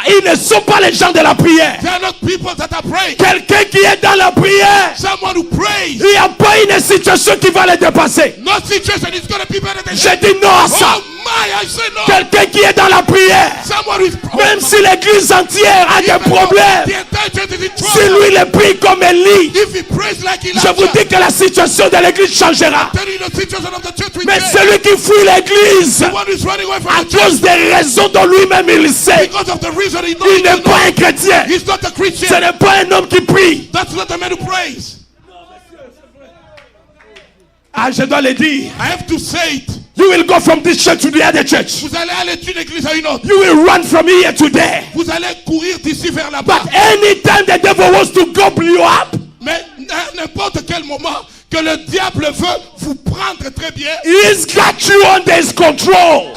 ils ne sont pas les gens de la prière. They are not people that are praying. Quelqu'un qui est dans la prière, Someone who prays. il n'y a pas une situation qui va les dépasser. No situation is going to be better than Je dis non à ça. Oh my, I say no. Quelqu'un qui est dans la prière, Someone who is même si l'église entière a des problèmes, the entire church is in trouble. si lui le prie comme Élie, If he prays like je Elijah, vous dis que la situation de l'église changera. tell you the situation of the church will Mais change. celui qui fuit l'église, The one who is running away from à the church cause des raisons dont lui-même il sait, because of the reason he il n'est knows pas un chrétien. he's not a Ce Christian. n'est pas un homme qui prie. That's not a man who prays. Ah, je dois le dire. I have to say it. You will go from this church to the other church. Vous allez aller d'une église à une autre. You will run from here to there. Vous allez courir d'ici vers là-bas. But anytime the devil wants to gobble you up, Mais à n'importe quel moment que le diable veut vous prendre très bien, he's got you under his control.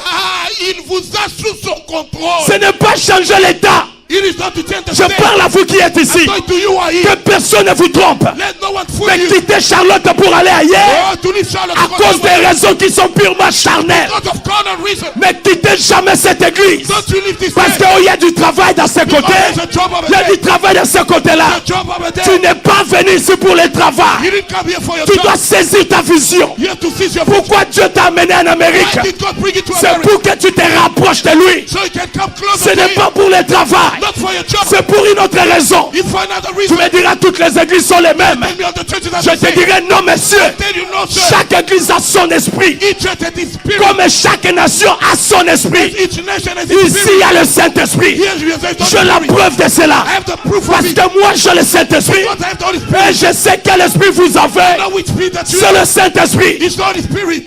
il vous a sous son contrôle. Ce n'est pas changer l'état. It is not to change the Je state. parle à vous qui êtes ici. I'm talking to you are Que here. personne ne vous trompe. Let no one fool Mais you. quittez Charlotte pour aller ailleurs Oh, to leave Charlotte à cause des raisons qui sont purement charnelles. because of carnal reason. Mais quittez jamais cette église. Don't you leave this Parce place. qu'il y a du travail dans ces côtés. There's a job over Il y a there. du travail dans ces côtés-là. There's a job over Tu there. n'es pas venu ici pour le travail. You didn't come here for your Tu job. dois saisir ta vision. You have to seize your future. Pourquoi Dieu t'a amené en Amérique? Why did God bring you to C'est America? pour que tu te rapproches de lui. So you can come closer Ce to n'est him. pas pour le travail. Not for your job. C'est pour une autre raison. If for another Tu reason. me diras toutes les églises sont les mêmes. Tell me all the churches are Je the te same. dirai non, monsieur. Tell you no, sir. Chaque église a son esprit. Each church has its spirit. Comme chaque nation a son esprit. Each nation has its Ici, il spirit. y a le Saint-Esprit. Here you have the J'ai la Holy Spirit. preuve de cela. I have the proof of Parce it. que moi, j'ai le Saint-Esprit. Because I have the Holy Et Spirit. je sais quel esprit vous avez. I know which spirit that you C'est have. le Saint-Esprit. It's the Holy Spirit.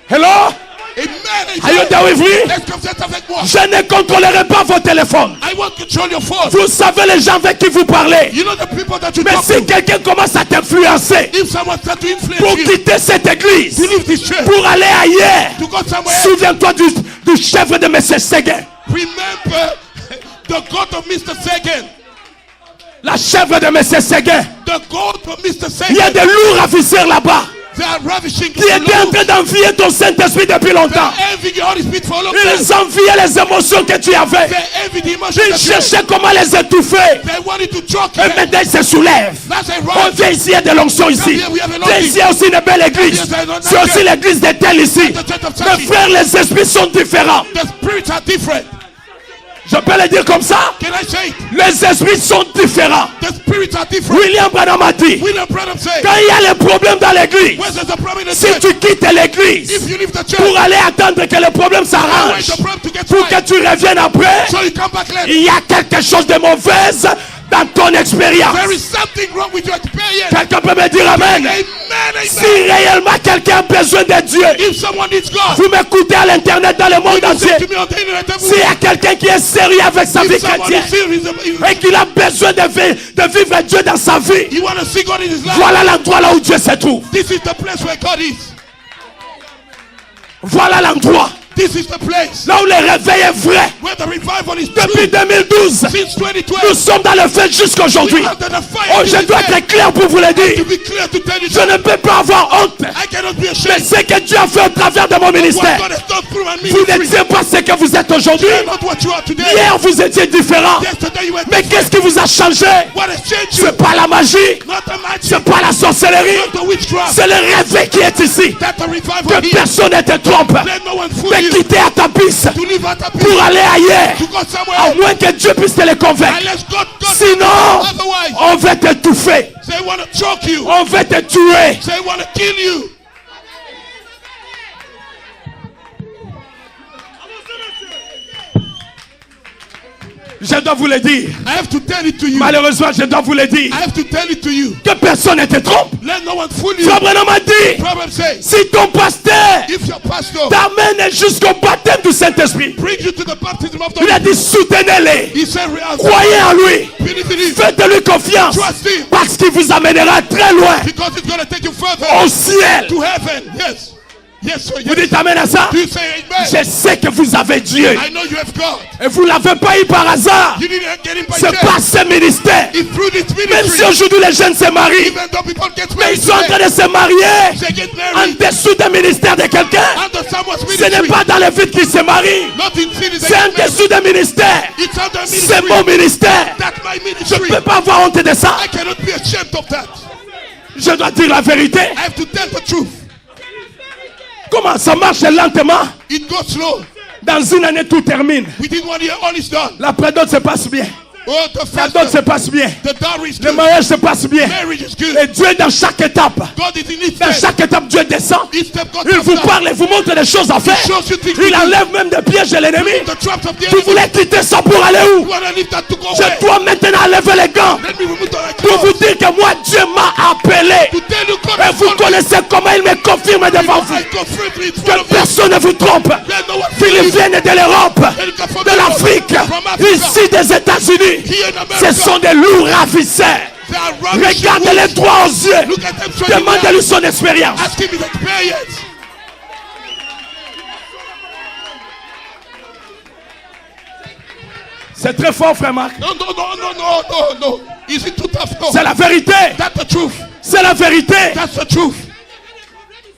Hello? Amen. Are you there with me? Let's confess avec moi. Je ne contrôlerai pas vos téléphones. I won't control your phone. Vous savez les gens avec qui vous parlez. You know the people that you Mais talk si to. quelqu'un commence à t'influencer If someone starts to pour influence you quitter cette église, to leave this church, pour aller ailleurs, to go somewhere else, souviens-toi du chef de M. Seguin. remember the God of Mr. Sagan. La chèvre de M. Seguin. The God of Mr. Il y a Sagan. des lourds officiers là-bas They are ravishing qui étaient en train d'envier ton Saint-Esprit depuis longtemps. They're envying your Holy Spirit for a long time. Ils enviaient les émotions que tu avais. They envy the emotions Ils that you have. cherchaient comment les étouffer. They wanted to choke Et you. maintenant ils se soulèvent. That's a On right. vient ici, il y a de l'onction ici. Come here, we have an Viens anointing. ici, il y a aussi une belle église. C'est aussi l'église des tels ici. The church of Mes Sagan. frères, les esprits sont différents. The spirits are different. Je peux le dire comme ça. Can I say it? Les esprits sont différents. The spirits are different. William Branham a dit, William Branham said, quand il y a les problèmes dans l'église, where's the problem in the si church? tu quittes l'église If you leave the church, pour aller attendre que le problème wait s'arrange, the problem to get pour que right. tu reviennes après, So you come back later. il y a quelque chose de mauvais dans ton expérience. There is something wrong with your experience. Quelqu'un peut me dire amen. Amen, Si amen. réellement quelqu'un a besoin de Dieu, If someone needs God, vous m'écoutez à l'internet dans le monde you entier. say to me on the internet, S'il y a quelqu'un qui est sérieux avec sa vie if someone chrétienne is serious, et qu'il a besoin de vivre Dieu dans sa vie, you want to see God in his life, voilà l'endroit là où Dieu se trouve. this is the place where God is. Voilà l'endroit This is the place là où le réveil est vrai. where the revival is Depuis true. 2012, Since nous 2012, sommes dans le feu jusqu'aujourd'hui. we are under fire. Oh, to je this dois day. être clair pour vous le To dire. be clear to tell you Je ne that peux pas avoir honte. I cannot be Mais ashamed. ce que Dieu a fait au travers de mon What ministère, God has done through my vous ministry. n'étiez pas ce que vous êtes aujourd'hui. You are not what you are today. Hier, vous étiez différent. Yesterday you were Mais qu'est-ce qui vous a changé? what has changed you? C'est pas la magie, Not the magic, c'est pas la sorcellerie, not the witchcraft. c'est le réveil qui est ici. That the revival Que here. personne ne te trompe. Let no one fool Mais you. quitter à ta piste To live at a pour peace. aller ailleurs, To go somewhere à else. moins que Dieu puisse te les convaincre. Unless God Sinon, otherwise, on va t'étouffer, they want to choke you. on va te tuer. They want to kill you. Je dois vous le dire. I have to tell it to you. Malheureusement, je dois vous le dire. I have to tell it to you. Que personne ne te trompe. Let no one fool you. Frère Branham a dit, Proverbs says, si ton pasteur if your pastor t'amène jusqu'au baptême du Saint-Esprit, brings you to the baptism of the il a dit soutenez-les, he said, croyez en lui, believe in him. faites-lui confiance, Trust him. parce qu'il vous amènera très loin, Because it's going to take you further au ciel. to heaven. Yes. Yes, sir. Vous Yes. dites amen à ça? Do you say amen? Je sais que vous avez Dieu. I know you have God. Et vous ne l'avez pas eu par hasard. You didn't get him by C'est pas chance. ce ministère. It's through this Même si ministry. aujourd'hui les jeunes se marient, Even though people get mais married ils sont en today, train de se marier they get en married dessous du ministère de quelqu'un. under someone's C'est Ce n'est ministry. pas dans les villes qui se marient. Not in cities C'est that en get married. dessous des ministères. It's under C'est ministry. mon ministère. That's my Je ne ministry. peux pas avoir honte de ça. I cannot be ashamed of that. Je dois dire la vérité. I have to tell the truth. Comment ça marche lentement? It goes slow. Dans une année, tout termine. Within 1 year, all is done. La prédode se passe bien. Oh, the La first dot se passe bien. the dowry is Le good. mariage se passe bien. Marriage is good. Et Dieu est dans chaque étape. God is in each Dans step. chaque étape, Dieu descend. Each step God Il comes vous down. parle et vous montre des choses à faire. shows you things to Il do. enlève même des pièges de l'ennemi. The traps of the Tu enemy. voulais quitter ça pour aller où? You want to leave that to go Je away. dois maintenant lever les gants Let me remove the pour vous dire que moi, Dieu m'a appelé. To tell you God Et has vous called me. connaissez comment il me confirme devant vous. I confirm it in front Que of you. personne ne vous trompe. Let no one Qu'ils believe. viennent de l'Europe, de l'Afrique, From Africa. ici des États-Unis. Here in America. Ce sont des lourds ravisseurs. They are ravishing Regardez-les wolves. droit aux yeux. Look at them straight in the Demandez-lui eye. son expérience. Ask him his experience. C'est très fort, frère Marc. No. Is it too tough? No. C'est la vérité. That's the truth. C'est la vérité. That's the truth.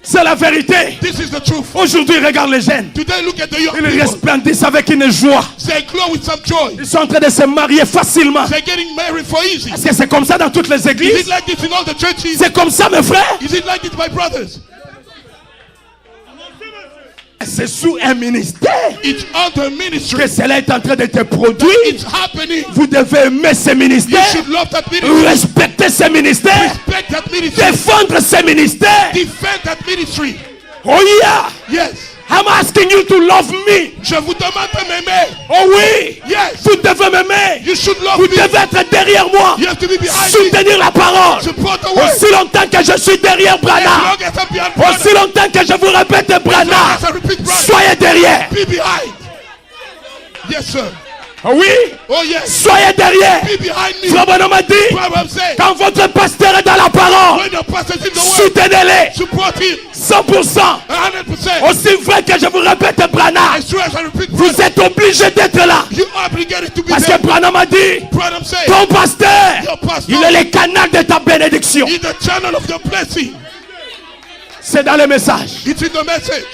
C'est la vérité. This is the truth. Aujourd'hui, regarde les jeunes. Today, look at the young Ils people. resplendissent avec une joie. They glow with some joy. Ils sont en train de se marier facilement. They're getting married for easy. Est-ce que c'est comme ça dans toutes les Is it églises? like this in all the churches? C'est comme ça, mes frères. Is it like this, my brothers? C'est sous un ministère It's under que ministry. cela est en train de te produire. It's happening. Vous devez aimer ce You ministère, should love that ministry. respecter ce ministère, Respect that ministry. défendre ce ministère. Defend that ministry. Oh yeah! Yes. I'm asking you to love me. Je vous demande de m'aimer. Oh oui! Yes. Vous devez m'aimer. You should love Vous me. devez être derrière moi. You have to be behind me. Soutenir la parole. Support the word. Aussi longtemps que je suis derrière As Branham. long as I'm behind brother. Aussi longtemps que je vous répète As long Branham. as I repeat brother. Soyez derrière. Be behind. Yes, sir. Oh oui! Oh, yes. Soyez derrière. Be behind me. Frère Branham a dit, Brother, I'm saying. quand votre pasteur est dans la parole, When your pastor is in the word, soutenez-les. support him. 100%. 100%. Aussi vrai que je vous répète Branham. As true as I repeat Vous brother. êtes obligé d'être là. You are obligated to be Parce there. que Branham a dit, Brother, I'm saying. ton pasteur, Your pastor il est le canal de ta bénédiction. is the channel of your blessing. C'est dans le message. It's in the message.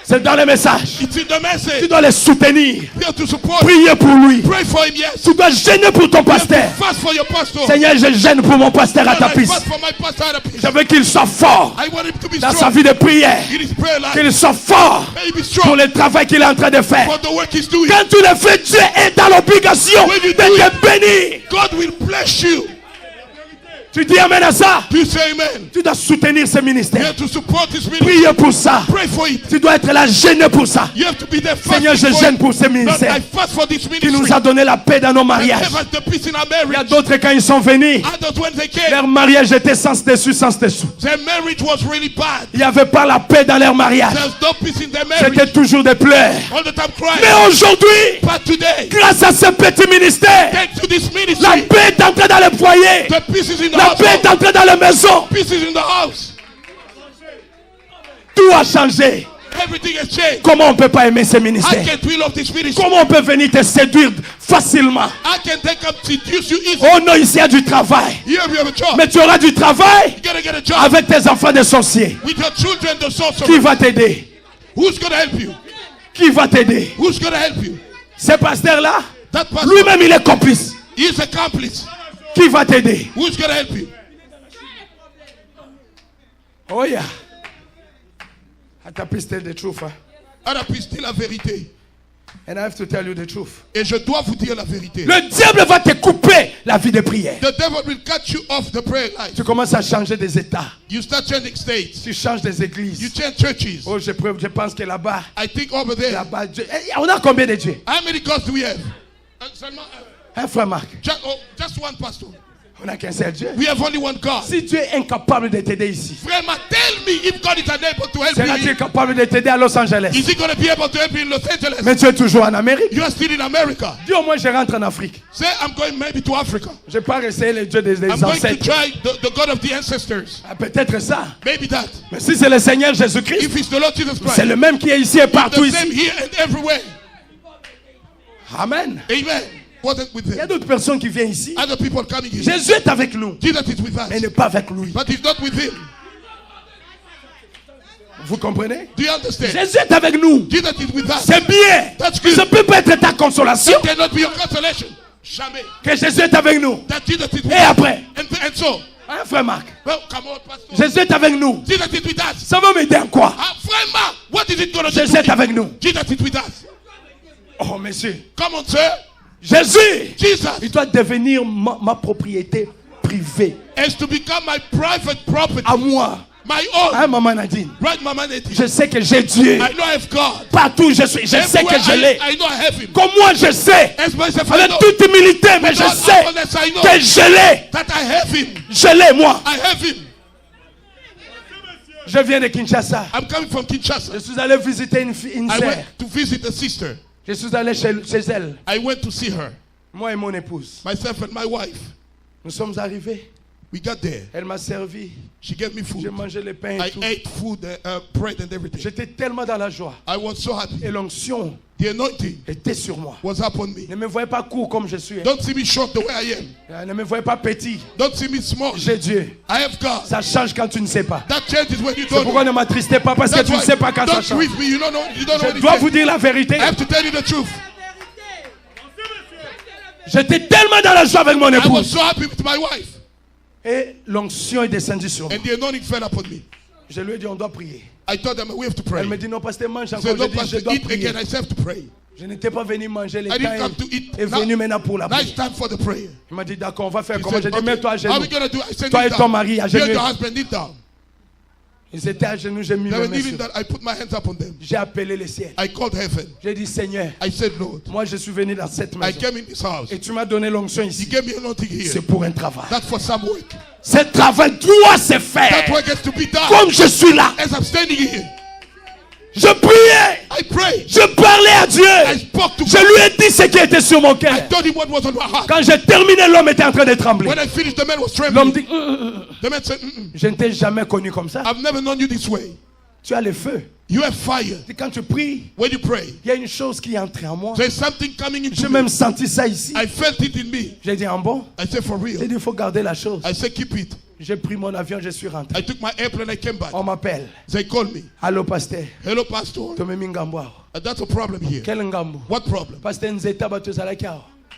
C'est dans le message. It's in the Tu message. dois les soutenir. You have to support. Prier pour lui. Pray for him, yes. Tu dois gêner pour ton You have pasteur. to fast for your pastor. Seigneur, je gêne pour mon pasteur à Lord, ta I piste. fast for my pastor at a peace. Je veux qu'il soit fort I want him to be dans sa strong vie de prière. in his prayer life. Qu'il soit fort May he be pour strong le travail qu'il est en train de faire. for the work he's doing. Quand tu le fais, Dieu est dans l'obligation When you de do te bénir. God will bless you. Tu dis amen à ça. You say amen. Tu dois soutenir ce You ministère. have to support his ministry. Prier pour ça. Pray for it. Tu dois être là gêné pour ça. You have to be there Seigneur, je fasting gêne for pour ce it. Lord, ministère I fast for this qui ministry. nous a donné la paix dans nos And mariages. give us the peace in our Il y a marriage. d'autres quand ils sont venus, Others when they came, leur mariage était sans dessus, sans dessous. their marriage was really bad. Il n'y avait pas la paix dans leur mariage. There's no peace in their C'était marriage. toujours des pleurs. All the time crying. Mais aujourd'hui, But today, grâce à ce petit ministère, thanks to this la ministry, paix est entrée dans le foyer. the peace is in the La paix est house. entrée dans la maison. Peace is in the house. Tout a changé. Everything has changed. Comment on ne peut pas aimer ce I ministère? can't we love this ministry. Comment on peut venir te séduire facilement? I can take up seduce you easily. Oh non, ici il y a du travail. Here we have a job. Mais tu auras du travail You gotta get a job avec tes enfants de sorciers. with your children, the Qui sorcerer. va t'aider? Who's gonna help you? Qui va t'aider? Who's gonna help you? Ce pasteur-là, That pastor. lui-même il est complice. He's accomplice. Qui va t'aider? Who's gonna help you? Oh yeah. I tell you the truth. Huh? Alors puis c'est la vérité. And I have to tell you the truth. Et je dois vous dire la vérité. Le diable va te couper la vie de prière. The devil will cut you off the prayer life. Tu commences à changer des états. You start changing states. Tu changes des You églises. change churches. Oh, je pense que là-bas, I think over there. là-bas, Dieu. On a combien de dieux? How many gods do we have? Seulement, Hein, frère Marc? just one pastor. On n'a qu'un seul Dieu. We have only one God. Si Dieu est incapable de t'aider ici, Frère, tell me if God is unable to help sera-t-il me. capable de t'aider à Los Angeles? Is he going to be able to help you in Los Angeles? Mais tu es toujours en Amérique. You are still in America. Dis au moins, je rentre en Afrique. Say, I'm going maybe to Africa. Je ne vais pas essayer les dieux des I'm going to ancêtres. try the God of the ancestors. Ah, peut-être ça. Maybe that. Mais si c'est le Seigneur Jésus-Christ, If it's the Lord Jesus Christ. c'est le même qui est ici et partout The same ici. here and everywhere. Amen. Amen. What is with Il y a them? d'autres personnes qui viennent ici. Other people coming here. Jésus est avec nous, Jesus is with mais us. n'est pas avec lui. But he's not with him. Vous comprenez? Do you understand? Jésus est avec nous. Jesus is with us. C'est bien. That's good. Ça ne peut pas être ta consolation That cannot be your consolation. Jamais. que Jésus est avec nous. That Jesus is with Et us. après, And so, hein, frère Marc, well, come on, Pastor. Jésus est avec nous. Jesus is with us. Ça va m'aider en quoi? Friend Mark, what is it going to do? Jésus est avec nous. Jesus is with us. Oh, monsieur. Come on, sir. Jésus, Jesus il doit devenir ma propriété privée. is to become my private property. À moi. My own. Hein, maman Nadine? Right, Mama Neti. Je sais que j'ai Dieu. I know I have God. Partout où je suis, je sais que je l'ai. I know I have Him. Comme moi, je sais. As myself, I Avec know toute humilité, mais je Without sais humbleness, I know que je l'ai. that I have Him. Je l'ai, moi. I have Him. Je viens de Kinshasa. I'm coming from Kinshasa. Je suis allé visiter une I sœur. went to visit a sister. Je suis allé chez elle. I went to see her. Moi et mon épouse. Myself and my wife. Nous sommes arrivés. We got there. Elle m'a servi. She gave me J'ai food. mangé le pain et I tout. ate food, bread and everything. J'étais tellement dans la joie. I was so happy. Et l'onction The anointing était sur moi. was upon me. Ne me voyez pas court comme je suis. Don't see me short the way I am. Ne me voyez pas petit. Don't see me small. J'ai Dieu. I have God. Ça change quand tu ne sais pas. That changes when you C'est don't pourquoi know. ne m'attristez pas parce que That's tu ne why sais pas quand ça don't change. grieve me. You don't know Je what it dois is. vous dire la vérité. I have to tell you the truth. J'étais tellement dans la joie avec mon I was épouse. so happy with my wife. Et l'onction est descendue sur moi. And the anointing fell upon me. Je lui ai dit, on doit prier. I told them we have to pray. Elle me dit, non, pasteur, mange She encore. said, no, Je dis, je Pastor, dois eat prier. again. I said, I have to pray. Je n'étais pas venu manger. Le I didn't come temps to eat. est venu maintenant pour la Now it's prière. time for the prayer. Il m'a dit, d'accord, on va faire He comment? said, J'ai dit, okay, mets-toi à how genoux. are we going to do? I said, Toi kneel et ton down. mari à You and genoux. your husband, kneel down. Ils étaient à genoux, j'ai mis They mes were mains kneeling sur. down. I put my hands upon them. J'ai appelé le ciel. I called heaven. J'ai dit, Seigneur, I said, Lord, moi je suis venu dans cette I maison. came in this house. Et tu m'as donné l'onction You ici. gave me anointing here. C'est pour un travail. That's for some work. Ce travail doit se That faire. work has to be done. Comme je suis là. As I'm standing here, Je priais. I prayed. Je parlais à I Dieu. spoke to Je God. lui ai dit ce qui était sur mon I cœur. told him what was on my heart. Quand j'ai terminé, l'homme était en train de trembler. When I finished, the man was L'homme trembling. dit, The man said, mm-mm, je ne t'ai jamais connu comme ça. I've never known you this way. Tu as le feu. You have fire. Et quand tu pries, When you pray, il y a une chose qui est entrée en moi. there's something coming J'ai into me. même senti ça ici. I felt it in me. J'ai dit, en bon. I said, for J'ai real. dit, il faut garder la chose. I said, keep it. J'ai pris mon avion, je suis rentré. I took my airplane, I came back. On m'appelle. They called me. Allô, pasteur. Hello, Pastor. Tomemi Ngambo. That's a problem here. Quel Ngambo? What problem? Pasteur Nzeta Batozalaki.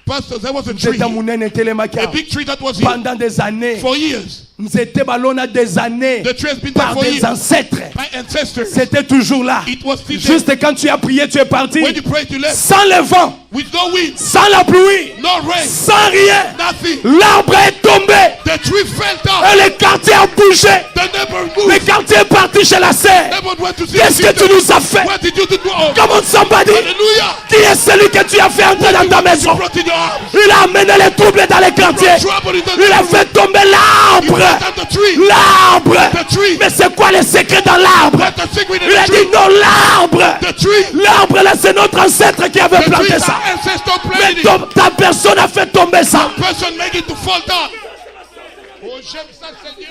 Pastor, there was a tree Nzeta here. Munene Telemaki. A big tree that was here Pendant des années. for years. Nzete Balona des années. The tree has been there Par for des years. ancêtres. My ancestors. C'était toujours là. It was still there. Juste quand tu as prié, tu es parti. When you prayed, you left. Sans le vent. With no wind, Sans la pluie. no rain, Sans rien. nothing. L'arbre est tombé. The tree fell down. Et le quartier a bougé. The neighbor Le moved. quartier est parti chez la sœur. Neighbor went to see the Qu'est-ce que tu sister. nous as fait? What did you do? Oh, Come on, somebody. hallelujah. Qui est celui que tu as fait entrer dans ta You maison? brought in your house. Il a amené les troubles dans les quartiers. Trouble in the Il a fait tomber l'arbre. You brought down the tree. L'arbre. The tree. Mais c'est quoi le secret dans l'arbre? What the secret in Il a the dit tree? non, l'arbre. The tree. L'arbre là, c'est notre ancêtre qui avait The tree planté is ça. our ancestor Mais planted it. ta personne a fait tomber ça. Person make it to fall down. Oh, j'aime ça, Seigneur.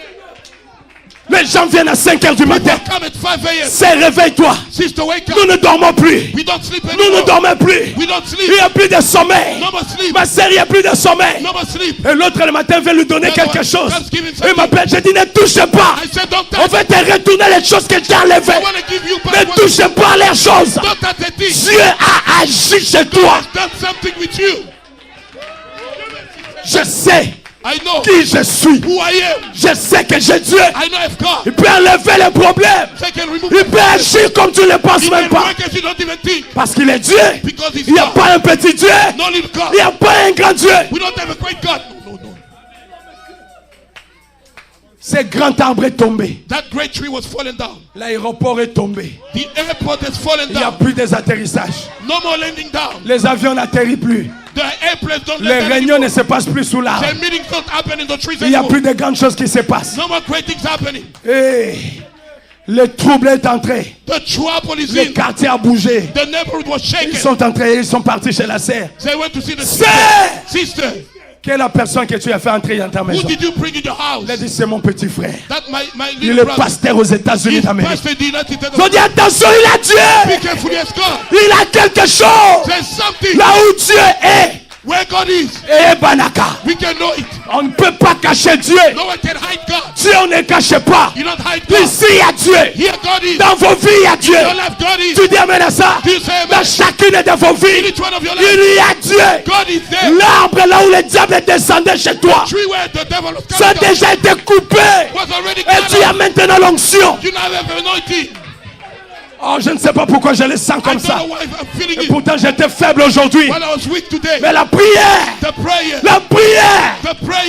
Les gens viennent à 5h du matin. People come at 5 a.m. C'est réveille-toi. Sister, wake Nous up. ne dormons plus. We don't sleep Nous ne anymore. dormons plus. We don't Il sleep. n'y a plus de sommeil. No more sleep. Ma sœur, il n'y a plus de sommeil. No more sleep. Et l'autre le matin veut lui donner That's quelque why chose. God's giving Il something. m'appelle, je dis ne touche pas. I said, don't On touch. va te retourner les choses que tu as enlevées. I want to give you Ne back what touche pas les choses. don't touch the thing. Dieu a agi chez toi. God's done something with you. Je sais I know qui je suis. who I am. Je sais que j'ai Dieu. I know I've God. Il peut enlever les problèmes. I can remove Il peut agir comme tu ne le penses He même can pas. work as you don't even think. Parce qu'il est Dieu. Because he's Il n'y a God. pas un petit Dieu. No little God. Il n'y a pas un grand Dieu. We don't have a great God. No, no, no. Ce grand arbre est tombé. That great tree was falling down. L'aéroport est tombé. The airport has fallen Il n'y a down. plus des atterrissages. No more landing down. Les avions n'atterrissent plus. The airplanes don't Les land réunions anymore. ne se passent plus sous l'arbre. The meetings don't happen in the trees Il n'y a anymore. plus de grandes choses qui se passent. No more great things happening. Et le trouble est entré. The trouble is Le in. quartier a bougé. The neighborhood was Ils shaken. sont entrés, ils sont partis chez la sœur. They went to see the Sir! sister. Quelle est la personne que tu as fait entrer dans ta Who maison? did you bring in your house? Il a dit, c'est mon petit frère. That my Il little est brother. pasteur aux États-Unis He's d'Amérique. pastor in the United States. Ils ont dit, attention, il a Be Dieu. careful, yes, God. Il a quelque chose. There's something Là où Dieu est, Where God is, Et Banaka. we can know it. On ne peut pas cacher Dieu. No one can hide God. Dieu, on ne cache pas. You don't hide God. Ici, il y a Dieu. Here God is. Dans vos vies, il y a Dieu. Your life, God is. Tu dis amen à ça. Do you say amen? Dans chacune de vos In vies, each one of your life, il y a Dieu. God is there. L'arbre là où le diable est descendu chez toi, Tree where the devil was ça a coming down déjà été coupé. was already Et tu cut as off. maintenant l'onction. You now have anointing. Oh, je ne sais pas pourquoi je le sens I comme don't ça. know why I'm feeling Et it. pourtant, j'étais faible aujourd'hui. While I was weak today, Mais la prière, the prayer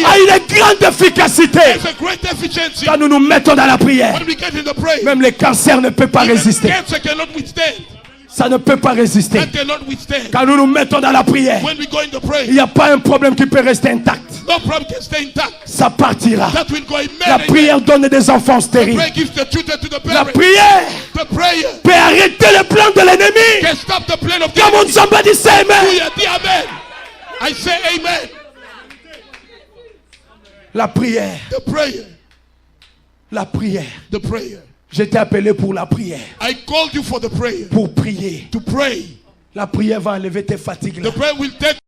a une grande efficacité. has a great efficiency. Quand nous nous mettons dans la prière, When we get in the prayer, même les cancers ne peuvent pas even résister. cancer cannot withstand. Ça ne peut pas résister. That cannot withstand. Quand nous nous mettons dans la prière, When we go in the il prayer, n'y a pas un problème qui peut rester intact. no problem can stay intact. Ça partira. That will go La immediately. prière donne des enfants The stériles. prayer gives the children to the La parents. prière The prayer peut arrêter le plan de l'ennemi. can stop the plan of the Come on, enemy. somebody say amen. Hallelujah. Say amen. I say amen. La prière, The prayer. la prière. The prayer. Je t'ai appelé pour la prière. I called you for the prayer. Pour prier. To pray. La prière va enlever tes fatigues là. The prayer will take